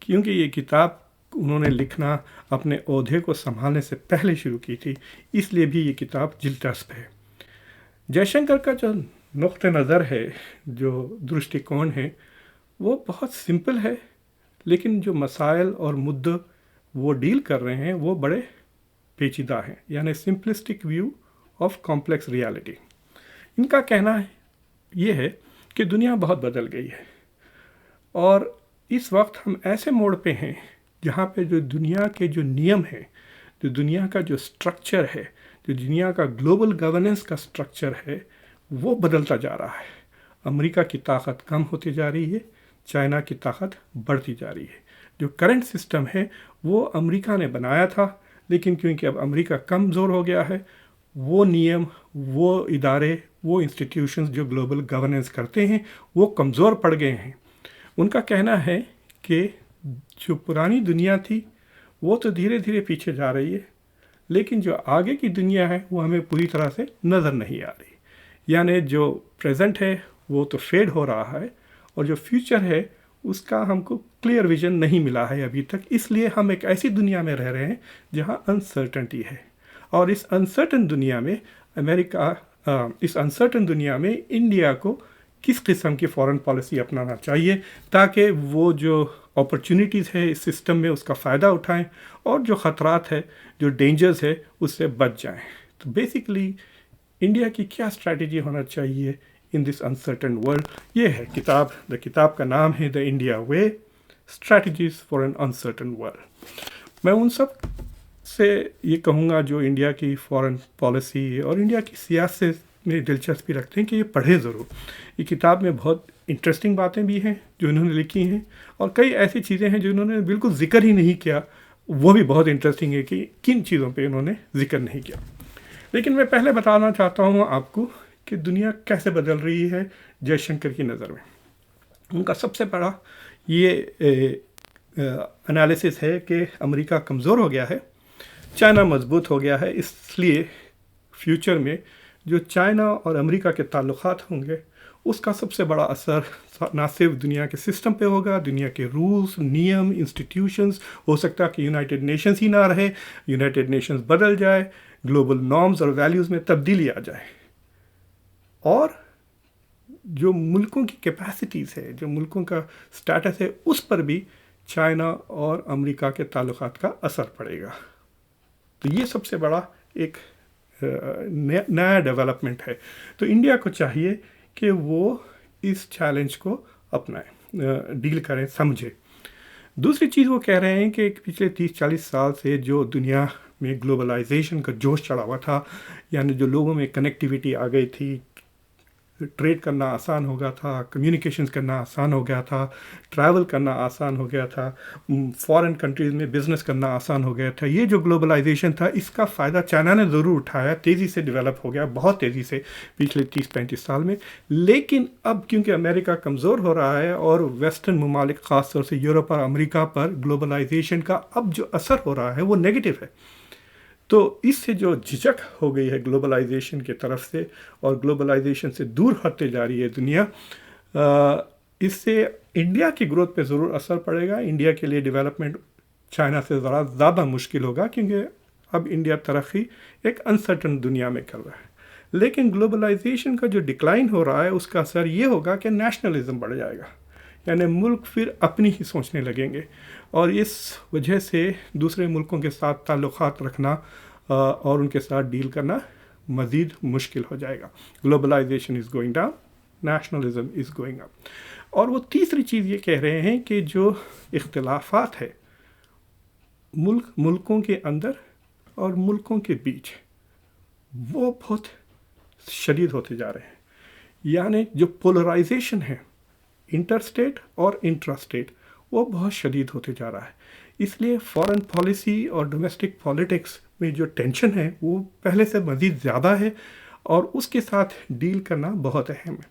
کیونکہ یہ کتاب انہوں نے لکھنا اپنے عہدے کو سنبھالنے سے پہلے شروع کی تھی، اس لیے بھی یہ کتاب دلچسپ ہے۔ جے شنکر کا جو نقطہ نظر ہے، جو درشٹی کون ہے، وہ بہت سمپل ہے، لیکن جو مسائل اور مدعے وہ ڈیل کر رہے ہیں وہ بڑے پیچیدہ ہیں، یعنی simplistic view of complex reality. ان کا کہنا یہ ہے کہ دنیا بہت بدل گئی ہے، اور اس وقت ہم ایسے موڑ پہ ہیں جہاں پہ جو دنیا کے جو نیم ہیں، جو دنیا کا جو سٹرکچر ہے، جو دنیا کا گلوبل گورننس کا سٹرکچر ہے، وہ بدلتا جا رہا ہے۔ امریکہ کی طاقت کم ہوتی جا رہی ہے، چائنا کی طاقت بڑھتی جا رہی ہے۔ جو کرنٹ سسٹم ہے وہ امریکہ نے بنایا تھا، لیکن کیونکہ اب امریکہ کمزور ہو گیا ہے، وہ نیم، وہ ادارے، وہ انسٹیٹیوشنز جو گلوبل گورننس کرتے ہیں وہ کمزور پڑ گئے ہیں۔ ان کا کہنا ہے کہ جو پرانی دنیا تھی وہ تو دھیرے دھیرے پیچھے جا رہی ہے، لیکن جو آگے کی دنیا ہے وہ ہمیں پوری طرح سے نظر نہیں آ رہی، یعنی جو پریزنٹ ہے وہ تو فیڈ ہو رہا ہے، اور جو فیوچر ہے اس کا ہم کو کلیئر ویژن نہیں ملا ہے ابھی تک۔ اس لیے ہم ایک ایسی دنیا میں رہ رہے ہیں جہاں انسرٹنٹی ہے، اور اس انسرٹن دنیا میں اس انسرٹن دنیا میں انڈیا کو کس قسم کی فارن پالیسی اپنانا چاہیے تاکہ وہ جو اپرچونیٹیز ہے اس سسٹم میں اس کا فائدہ اٹھائیں، اور جو خطرات ہے، جو ڈینجرز ہے، اس سے بچ جائیں۔ تو بیسیکلی انڈیا کی کیا اسٹریٹجی ہونا چاہیے ان دس انسرٹن ورلڈ، یہ ہے کتاب۔ کتاب کا نام ہے the India way, strategies for an uncertain world. میں ان سب سے یہ کہوں گا جو انڈیا کی فارن پالیسی اور انڈیا کی سیاست میں دلچسپی رکھتے ہیں کہ یہ پڑھیں ضرور۔ یہ کتاب میں بہت انٹرسٹنگ باتیں بھی ہیں جو انہوں نے لکھی ہیں، اور کئی ایسی چیزیں ہیں جو انہوں نے بالکل ذکر ہی نہیں کیا، وہ بھی بہت انٹرسٹنگ ہے کہ کن چیزوں پہ انہوں نے ذکر نہیں کیا۔ لیکن میں پہلے بتانا چاہتا ہوں آپ کو کہ دنیا کیسے بدل رہی ہے جے شنکر کی نظر میں۔ ان کا سب سے بڑا یہ انالیسس ہے کہ امریکہ کمزور ہو گیا ہے، چائنا مضبوط ہو گیا ہے، اس لیے فیوچر میں جو چائنا اور امریکہ کے تعلقات ہوں گے اس کا سب سے بڑا اثر نہ صرف دنیا کے سسٹم پہ ہوگا، دنیا کے رولز، نیم، انسٹیٹیوشنز، ہو سکتا ہے کہ یونائٹڈ نیشنز ہی نہ رہے، یونائٹڈ نیشنز بدل جائے، گلوبل نارمز اور ویلیوز میں تبدیلی آ جائے، اور جو ملکوں کی کیپیسٹیز ہے، جو ملکوں کا سٹیٹس ہے، اس پر بھی چائنا اور امریکہ کے تعلقات کا اثر پڑے گا۔ تو یہ سب سے بڑا ایک نیا ڈیولپمنٹ ہے۔ تو انڈیا کو چاہیے کہ وہ اس چیلنج کو اپنائیں، ڈیل کریں، سمجھے۔ دوسری چیز وہ کہہ رہے ہیں کہ پچھلے 30-40 سال سے جو دنیا میں گلوبلائزیشن کا جوش چڑھا ہوا تھا، یعنی جو لوگوں میں کنیکٹیویٹی آ گئی تھی، ٹریڈ کرنا آسان ہو گیا تھا، کمیونیکیشنز کرنا آسان ہو گیا تھا، ٹریول کرنا آسان ہو گیا تھا، فارن کنٹریز میں بزنس کرنا آسان ہو گیا تھا، یہ جو گلوبلائزیشن تھا اس کا فائدہ چائنا نے ضرور اٹھایا، تیزی سے ڈیولپ ہو گیا، بہت تیزی سے پچھلے 30-35 سال میں۔ لیکن اب کیونکہ امریکہ کمزور ہو رہا ہے اور ویسٹرن ممالک خاص طور سے یورپ اور امریکہ پر گلوبلائزیشن کا اب جو اثر ہو رہا ہے وہ نیگیٹو ہے، تو اس سے جو جھجک ہو گئی ہے گلوبلائزیشن کی طرف سے، اور گلوبلائزیشن سے دور ہٹتے جا رہی ہے دنیا، اس سے انڈیا کی گروتھ پہ ضرور اثر پڑے گا۔ انڈیا کے لیے ڈیولپمنٹ چائنا سے ذرا زیادہ مشکل ہوگا، کیونکہ اب انڈیا ترقی ایک انسرٹن دنیا میں کر رہا ہے۔ لیکن گلوبلائزیشن کا جو ڈکلائن ہو رہا ہے اس کا اثر یہ ہوگا کہ نیشنلزم بڑھ جائے گا، یعنی ملک پھر اپنی ہی سوچنے لگیں گے، اور اس وجہ سے دوسرے ملکوں کے ساتھ تعلقات رکھنا اور ان کے ساتھ ڈیل کرنا مزید مشکل ہو جائے گا۔ Globalisation is going down, nationalism is going up. اور وہ تیسری چیز یہ کہہ رہے ہیں کہ جو اختلافات ہے ملکوں کے اندر اور ملکوں کے بیچ، وہ بہت شدید ہوتے جا رہے ہیں، یعنی جو پولرائزیشن ہے انٹر اسٹیٹ اور انٹرا اسٹیٹ، وہ بہت شدید ہوتے جا رہا ہے۔ اس لیے فارن پالیسی اور ڈومیسٹک پالیٹکس میں جو ٹینشن ہے وہ پہلے سے مزید زیادہ ہے، اور اس کے ساتھ ڈیل کرنا بہت اہم ہے۔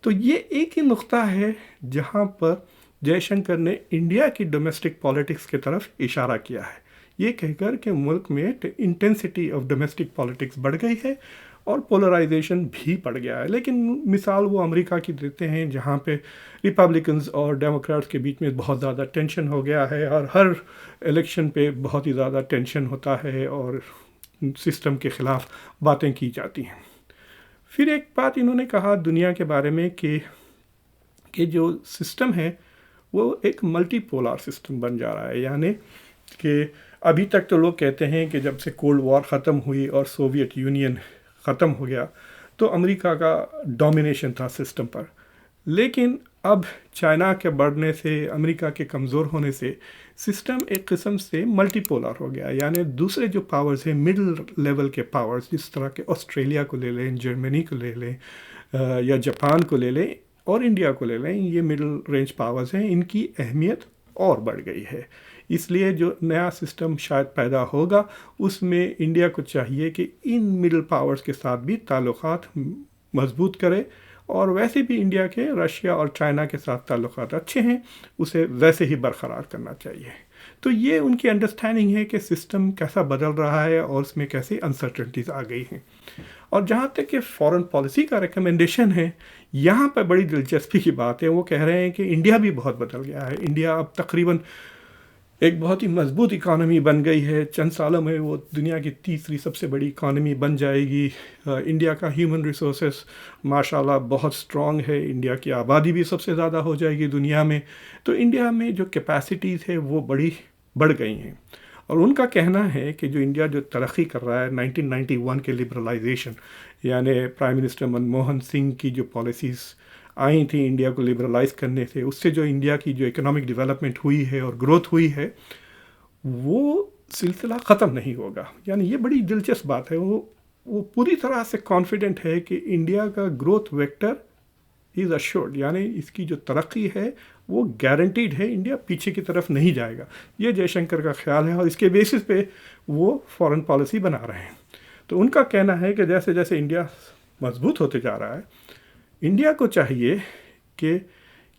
تو یہ ایک ہی نقطہ ہے جہاں پر جے شنکر نے انڈیا کی ڈومیسٹک پالیٹکس کی طرف اشارہ کیا ہے، یہ کہہ کر کہ ملک میں انٹینسٹی آف ڈومیسٹک پالیٹکس بڑھ گئی ہے، اور پولرائزیشن بھی بڑھ گیا ہے. لیکن مثال وہ امریکہ کی دیتے ہیں جہاں پہ ریپبلکنز اور ڈیموکریٹس کے بیچ میں بہت زیادہ ٹینشن ہو گیا ہے اور ہر الیکشن پہ بہت ہی زیادہ ٹینشن ہوتا ہے اور سسٹم کے خلاف باتیں کی جاتی ہیں. پھر ایک بات انہوں نے کہا دنیا کے بارے میں کہ جو سسٹم ہے وہ ایک ملٹی پولار سسٹم بن جا رہا ہے. یعنی کہ ابھی تک تو لوگ کہتے ہیں کہ جب سے کولڈ وار ختم ہوئی اور سوویت یونین ختم ہو گیا تو امریکہ کا ڈومینیشن تھا سسٹم پر. لیکن اب چائنا کے بڑھنے سے، امریکہ کے کمزور ہونے سے سسٹم ایک قسم سے ملٹی پولار ہو گیا. یعنی دوسرے جو پاورز ہیں، مڈل لیول کے پاورز، جس طرح کہ آسٹریلیا کو لے لیں، جرمنی کو لے لیں یا جاپان کو لے لیں اور انڈیا کو لے لیں، یہ مڈل رینج پاورز ہیں، ان کی اہمیت اور بڑھ گئی ہے. اس لیے جو نیا سسٹم شاید پیدا ہوگا اس میں انڈیا کو چاہیے کہ ان مڈل پاورز کے ساتھ بھی تعلقات مضبوط کرے. اور ویسے بھی انڈیا کے رشیا اور چائنا کے ساتھ تعلقات اچھے ہیں، اسے ویسے ہی برقرار کرنا چاہیے. تو یہ ان کی انڈرسٹینڈنگ ہے کہ سسٹم کیسا بدل رہا ہے اور اس میں کیسے انسرٹنٹیز آ گئی ہیں. اور جہاں تک کہ فارن پالیسی کا ریکمنڈیشن ہے، یہاں پہ بڑی دلچسپی کی بات ہے. وہ کہہ رہے ہیں کہ انڈیا بھی بہت بدل گیا ہے. انڈیا اب تقریباً ایک بہت ہی مضبوط اکانومی بن گئی ہے. چند سالوں میں وہ دنیا کی تیسری سب سے بڑی اکانومی بن جائے گی. انڈیا کا ہیومن ریسورسز ماشاءاللہ بہت سٹرونگ ہے. انڈیا کی آبادی بھی سب سے زیادہ ہو جائے گی دنیا میں. تو انڈیا میں جو کیپیسٹیز ہے وہ بڑھ گئی ہیں. اور ان کا کہنا ہے کہ جو انڈیا جو ترقی کر رہا ہے 1991 کے لبرلائزیشن، یعنی پرائم منسٹر منموہن سنگھ کی جو پالیسیز آئی تھیں انڈیا کو لبرلائز کرنے سے، اس سے جو انڈیا کی جو اکنامک ڈیولپمنٹ ہوئی ہے اور گروتھ ہوئی ہے وہ سلسلہ ختم نہیں ہوگا. یعنی یہ بڑی دلچسپ بات ہے. وہ پوری طرح سے کانفیڈنٹ ہے کہ انڈیا کا گروتھ ویکٹر از اشورڈ، یعنی اس کی جو ترقی ہے وہ گارنٹیڈ ہے. انڈیا پیچھے کی طرف نہیں جائے گا. یہ جے شنکر کا خیال ہے اور اس کے بیسس پہ وہ فارن پالیسی بنا رہے ہیں. تو ان کا کہنا ہے کہ جیسے جیسے انڈیا مضبوط ہوتے جا رہا ہے، انڈیا کو چاہیے کہ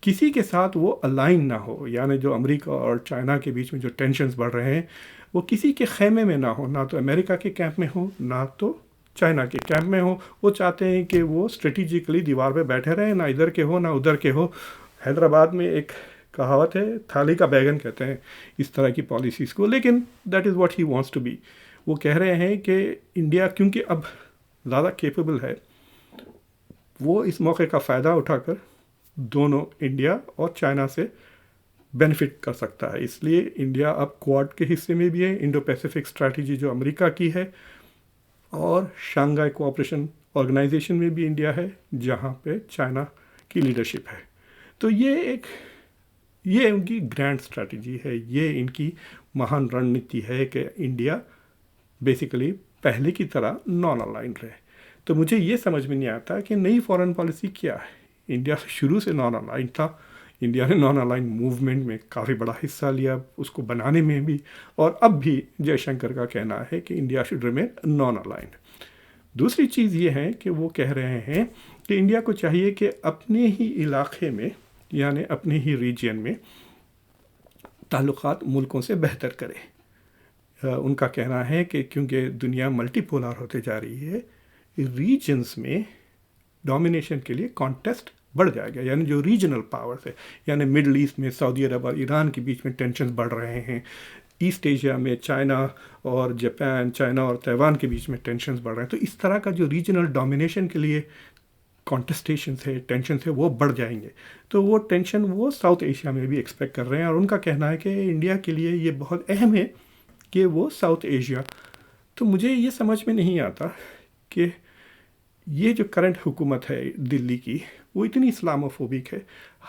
کسی کے ساتھ وہ الائن نہ ہو. یعنی جو امریکہ اور چائنا کے بیچ میں جو ٹینشنز بڑھ رہے ہیں وہ کسی کے خیمے میں نہ ہو، نہ تو امریکہ کے کیمپ میں ہو نہ تو چائنا کے کیمپ میں ہو. وہ چاہتے ہیں کہ وہ اسٹریٹجیکلی دیوار پہ بیٹھے رہیں، نہ ادھر کے ہو نہ ادھر کے ہو. حیدرآباد میں ایک کہاوت ہے، تھالی کا بیگن کہتے ہیں اس طرح کی پالیسیز کو. لیکن that is what he wants to be. وہ کہہ رہے ہیں کہ انڈیا کیونکہ اب زیادہ کیپیبل ہے، وہ اس موقع کا فائدہ اٹھا کر دونوں انڈیا اور چائنا سے بینیفٹ کر سکتا ہے. اس لیے انڈیا اب کوڈ کے حصے میں بھی ہے، انڈو پیسیفک اسٹریٹجی جو امریکہ کی ہے، اور شانگھائی کوآپریشن آرگنائزیشن میں بھی انڈیا ہے جہاں پہ چائنا کی لیڈرشپ ہے. تو یہ ان کی گرینڈ اسٹریٹجی ہے، یہ ان کی مہان رننیتی ہے کہ انڈیا بیسیکلی پہلے کی طرح نان الائنڈ رہے. تو مجھے یہ سمجھ میں نہیں آتا کہ نئی فارن پالیسی کیا ہے. انڈیا شروع سے نان الائنڈ تھا. انڈیا نے نان الائنڈ موومنٹ میں کافی بڑا حصہ لیا، اس کو بنانے میں بھی. اور اب بھی جے شنکر کا کہنا ہے کہ India should remain non aligned. دوسری چیز یہ ہے کہ وہ کہہ رہے ہیں کہ انڈیا کو چاہیے کہ اپنے ہی علاقے میں، یعنی اپنے ہی ریجین میں تعلقات ملکوں سے بہتر کرے. ان کا کہنا ہے کہ کیونکہ دنیا ملٹی پولار ہوتے جا رہی ہے، ریجنز میں ڈومینیشن کے لیے کانٹیسٹ بڑھ جائے گا. یعنی جو ریجنل پاورز ہے، یعنی مڈل ایسٹ میں سعودی عرب اور ایران کے بیچ میں ٹینشنز بڑھ رہے ہیں. ایسٹ ایشیا میں چائنا اور جاپان، چائنا اور تائیوان کے بیچ میں ٹینشنز بڑھ رہے ہیں. تو اس طرح کا جو ریجنل ڈومینیشن کے لیے کانٹسٹیشنز ہے، ٹینشنز ہے، وہ بڑھ جائیں گے. تو وہ ٹینشن وہ ساؤتھ ایشیا میں بھی ایکسپیکٹ کر رہے ہیں. اور ان کا کہنا ہے کہ انڈیا کے لیے یہ بہت اہم ہے کہ وہ ساؤتھ ایشیا. تو مجھے یہ سمجھ میں نہیں آتا کہ یہ جو کرنٹ حکومت ہے دلی کی، وہ اتنی اسلاموفوبک ہے.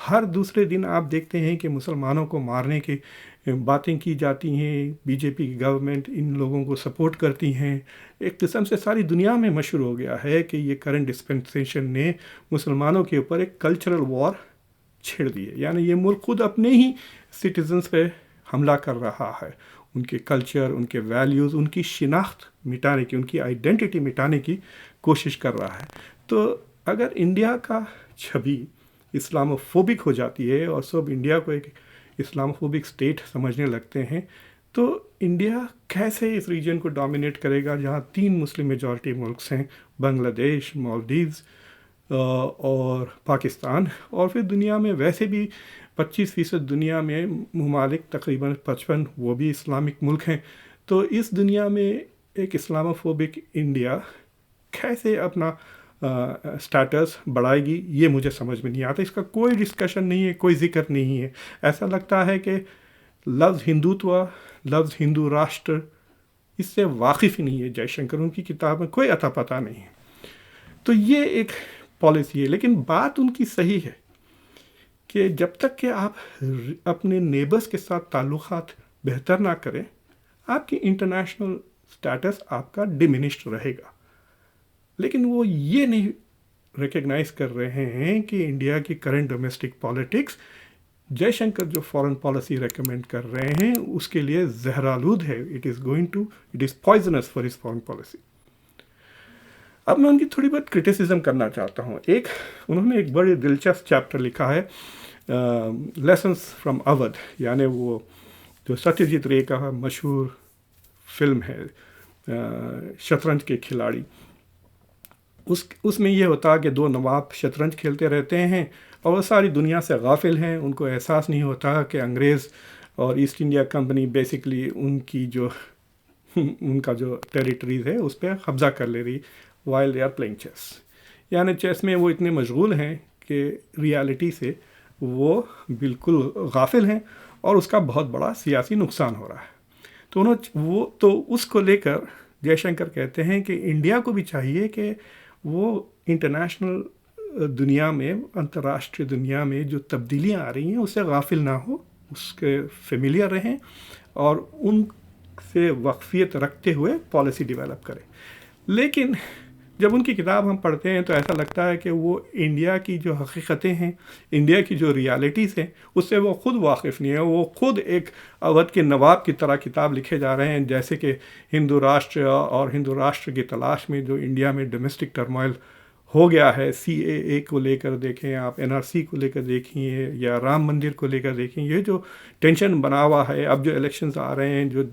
ہر دوسرے دن آپ دیکھتے ہیں کہ مسلمانوں کو مارنے کی باتیں کی جاتی ہیں. بی جے پی کی گورنمنٹ ان لوگوں کو سپورٹ کرتی ہیں. ایک قسم سے ساری دنیا میں مشہور ہو گیا ہے کہ یہ کرنٹ ڈسپنسیشن نے مسلمانوں کے اوپر ایک کلچرل وار چھیڑ دی ہے. یعنی یہ ملک خود اپنے ہی سٹیزنز پہ حملہ کر رہا ہے. ان کے کلچر، ان کے ویلیوز، ان کی شناخت مٹانے کی، ان کی آئیڈینٹی مٹانے کی کوشش کر رہا ہے. تو اگر انڈیا کا چھبی اسلاموفوبک ہو جاتی ہے اور سب انڈیا کو ایک اسلاموفوبک اسٹیٹ سمجھنے لگتے ہیں تو انڈیا کیسے اس ریجن کو ڈومینیٹ کرے گا جہاں 3 مسلم میجورٹی ملکس ہیں، بنگلہ دیش، مالدیوز اور پاکستان، اور پھر دنیا میں ویسے بھی 25% دنیا میں ممالک تقریباً 55 وہ بھی اسلامک ملک ہیں. تو اس دنیا میں ایک اسلاموفوبک انڈیا کیسے اپنا سٹیٹس بڑھائے گی، یہ مجھے سمجھ میں نہیں آتا. اس کا کوئی ڈسکشن نہیں ہے، کوئی ذکر نہیں ہے. ایسا لگتا ہے کہ لفظ ہندوتوا، لفظ ہندو راشٹر اس سے واقف ہی نہیں ہے جے شنکر، ان کی کتاب میں کوئی عطا پتہ نہیں ہے. تو یہ ایک پالیسی ہے، لیکن بات ان کی صحیح ہے کہ جب تک کہ آپ اپنے نیبرز کے ساتھ تعلقات بہتر نہ کریں، آپ کی انٹرنیشنل سٹیٹس آپ کا ڈیمینشڈ رہے گا. لیکن وہ یہ نہیں ریکگنائز کر رہے ہیں کہ انڈیا کی کرنٹ ڈومیسٹک پالیٹکس جے شنکر جو فارن پالیسی ریکمینڈ کر رہے ہیں اس کے لیے زہرآلود ہے. It is poisonous for his foreign policy. اب میں ان کی تھوڑی بہت کرٹیسزم کرنا چاہتا ہوں. انہوں نے ایک بڑی دلچسپ چیپٹر لکھا ہے لیسنس فرام اودھ، یعنی وہ جو ستیہ رے کا مشہور فلم ہے شطرنج کے کھلاڑی. اس میں یہ ہوتا کہ 2 نواب شطرنج کھیلتے رہتے ہیں اور وہ ساری دنیا سے غافل ہیں. ان کو احساس نہیں ہوتا کہ انگریز اور ایسٹ انڈیا کمپنی بیسکلی ان کا جو ٹیریٹریز ہے اس پہ قبضہ کر لے رہی while they are playing chess. یعنی چیس میں وہ اتنے مشغول ہیں کہ ریالٹی سے وہ بالکل غافل ہیں اور اس کا بہت بڑا سیاسی نقصان ہو رہا ہے. تو اس کو لے کر جے شنکر کہتے ہیں کہ انڈیا کو بھی چاہیے کہ وہ انٹرنیشنل دنیا میں، انترراشٹری دنیا میں جو تبدیلیاں آ رہی ہیں اس سے غافل نہ ہو، اس کے فیملیئر رہیں اور ان سے واقفیت رکھتے ہوئے پالیسی ڈیولپ کریں. لیکن جب ان کی کتاب ہم پڑھتے ہیں تو ایسا لگتا ہے کہ وہ انڈیا کی جو حقیقتیں ہیں، انڈیا کی جو ریالٹیز ہیں اس سے وہ خود واقف نہیں ہے. وہ خود ایک اودھ کے نواب کی طرح کتاب لکھے جا رہے ہیں، جیسے کہ ہندو راشٹر اور ہندو راشٹر کی تلاش میں جو انڈیا میں ڈومیسٹک ٹرموائل ہو گیا ہے. CAA کو لے کر دیکھیں آپ، NRC کو لے کر دیکھیں یا رام مندر کو لے کر دیکھیں، یہ جو ٹینشن بنا ہوا ہے. اب جو الیکشنز آ رہے ہیں، جو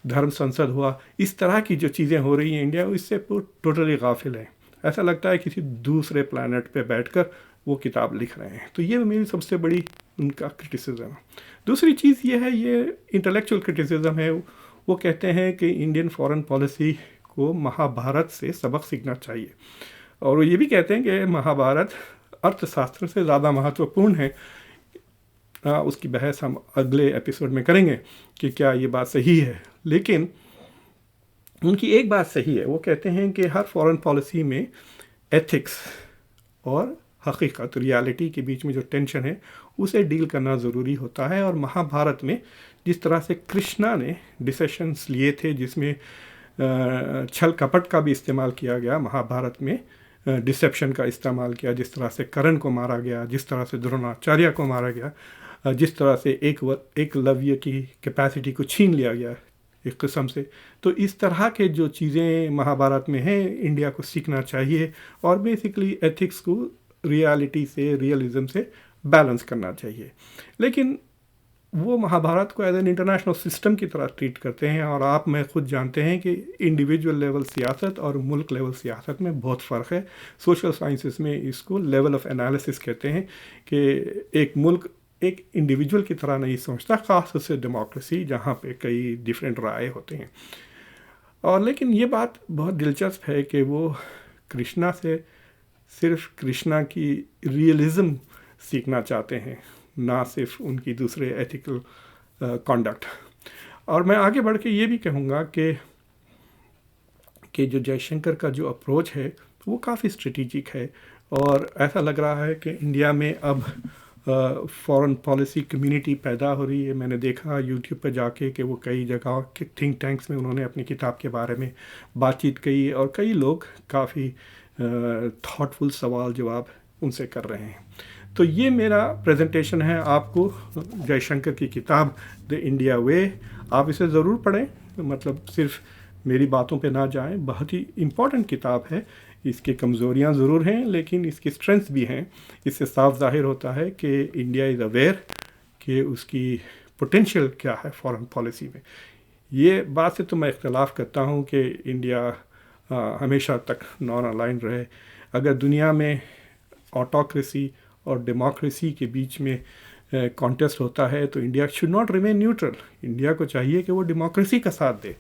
دھرم سنسد ہوا، اس طرح کی جو چیزیں ہو رہی ہیں انڈیا اس سے ٹوٹلی غافل ہے. ایسا لگتا ہے کسی دوسرے پلانٹ پہ بیٹھ کر وہ کتاب لکھ رہے ہیں. تو یہ میری سب سے بڑی ان کا کرٹیسزم ہے. دوسری چیز یہ ہے، یہ انٹلیکچوئل کرٹیسزم ہے. وہ کہتے ہیں کہ انڈین فارن پالیسی کو مہابھارت سے سبق سیکھنا چاہیے، اور وہ یہ بھی کہتے ہیں کہ مہابھارت ارتھ شاستر سے زیادہ مہتوپورن ہے. اس کی بحث ہم اگلے ایپیسوڈ میں کریں گے کہ کیا یہ بات صحیح ہے. لیکن ان کی ایک بات صحیح ہے، وہ کہتے ہیں کہ ہر فارن پالیسی میں ایتھکس اور حقیقت، ریالٹی کے بیچ میں جو ٹینشن ہے اسے ڈیل کرنا ضروری ہوتا ہے. اور مہابھارت میں جس طرح سے کرشنا نے ڈیسیشنز لیے تھے، جس میں چھل کپٹ کا بھی استعمال کیا گیا، مہابھارت میں ڈسیپشن کا استعمال کیا، جس طرح سے کرن کو مارا گیا، جس طرح سے دروناچاریہ کو مارا گیا، جس طرح سے ایک لویہ کی کیپیسٹی کو چھین لیا گیا ایک قسم سے. تو اس طرح کے جو چیزیں مہابھارت میں ہیں انڈیا کو سیکھنا چاہیے، اور بیسکلی ایتھکس کو ریالٹی سے، ریئلزم سے بیلنس کرنا چاہیے. لیکن وہ مہابھارت کو ایز این انٹرنیشنل سسٹم کی طرح ٹریٹ کرتے ہیں، اور آپ میں خود جانتے ہیں کہ انڈیویجول لیول سیاست اور ملک لیول سیاست میں بہت فرق ہے. سوشل سائنسز میں اس کو لیول آف انالیسس کہتے ہیں کہ ایک ملک ایک انڈیویجول کی طرح نہیں سوچتا، خاص طور سے ڈیموکریسی جہاں پہ کئی ڈیفرینٹ رائے ہوتے ہیں. اور لیکن یہ بات بہت دلچسپ ہے کہ وہ کرشنا سے صرف کرشنا کی ریئلزم سیکھنا چاہتے ہیں، نہ صرف ان کی دوسرے ایتھیکل کانڈکٹ. اور میں آگے بڑھ کے یہ بھی کہوں گا کہ جو جے شنکر کا جو اپروچ ہے وہ کافی اسٹریٹجک ہے، اور ایسا لگ رہا ہے کہ انڈیا میں اب فارن پالیسی کمیونٹی پیدا ہو رہی ہے. میں نے دیکھا یوٹیوب پہ جا کے کہ وہ کئی جگہ کے تھنک ٹینکس میں انہوں نے اپنی کتاب کے بارے میں بات چیت کی، اور کئی لوگ کافی تھاٹفل سوال جواب ان سے کر رہے ہیں. تو یہ میرا پریزنٹیشن ہے آپ کو جے شنکر کی کتاب دی انڈیا وے. آپ اسے ضرور پڑھیں، مطلب صرف میری باتوں پہ نہ جائیں. بہت ہی امپورٹنٹ کتاب ہے. اس کی کمزوریاں ضرور ہیں لیکن اس کی اسٹرینتھس بھی ہیں. اس سے صاف ظاہر ہوتا ہے کہ انڈیا از اویئر کہ اس کی پوٹینشیل کیا ہے فارن پالیسی میں. یہ بات سے تو میں اختلاف کرتا ہوں کہ انڈیا ہمیشہ تک نان الائن رہے. اگر دنیا میں آٹوکریسی اور ڈیموکریسی کے بیچ میں کانٹیسٹ ہوتا ہے تو India should not remain neutral. India کو چاہیے کہ وہ ڈیموکریسی کا ساتھ دے.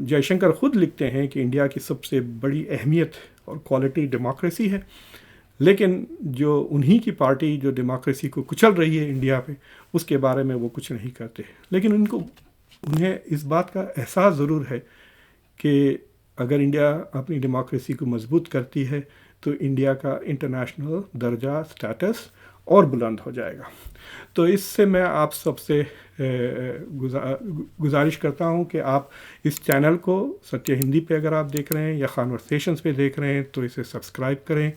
جے شنکر خود لکھتے ہیں کہ انڈیا کی سب سے بڑی اہمیت اور کوالٹی ڈیموکریسی ہے، لیکن جو انہی کی پارٹی جو ڈیموکریسی کو کچل رہی ہے انڈیا پہ، اس کے بارے میں وہ کچھ نہیں کرتے. لیکن انہیں اس بات کا احساس ضرور ہے کہ اگر انڈیا اپنی ڈیموکریسی کو مضبوط کرتی ہے تو انڈیا کا انٹرنیشنل درجہ سٹیٹس اور بلند ہو جائے گا. تو اس سے میں آپ سب سے گزارش کرتا ہوں کہ آپ اس چینل کو ستیہ ہندی پہ اگر آپ دیکھ رہے ہیں یا کانورسیشنز پہ دیکھ رہے ہیں تو اسے سبسکرائب کریں،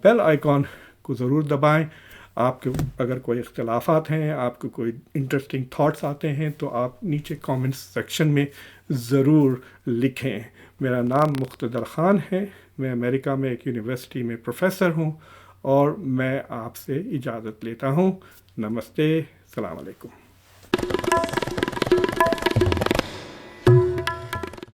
بیل آئیکن کو ضرور دبائیں. آپ کے اگر کوئی اختلافات ہیں، آپ کو کوئی انٹرسٹنگ تھاٹس آتے ہیں تو آپ نیچے کامنٹس سیکشن میں ضرور لکھیں. میرا نام مقتدر خان ہے، میں امریکہ میں ایک یونیورسٹی میں پروفیسر ہوں، اور میں آپ سے اجازت لیتا ہوں. نمستے، السلام علیکم.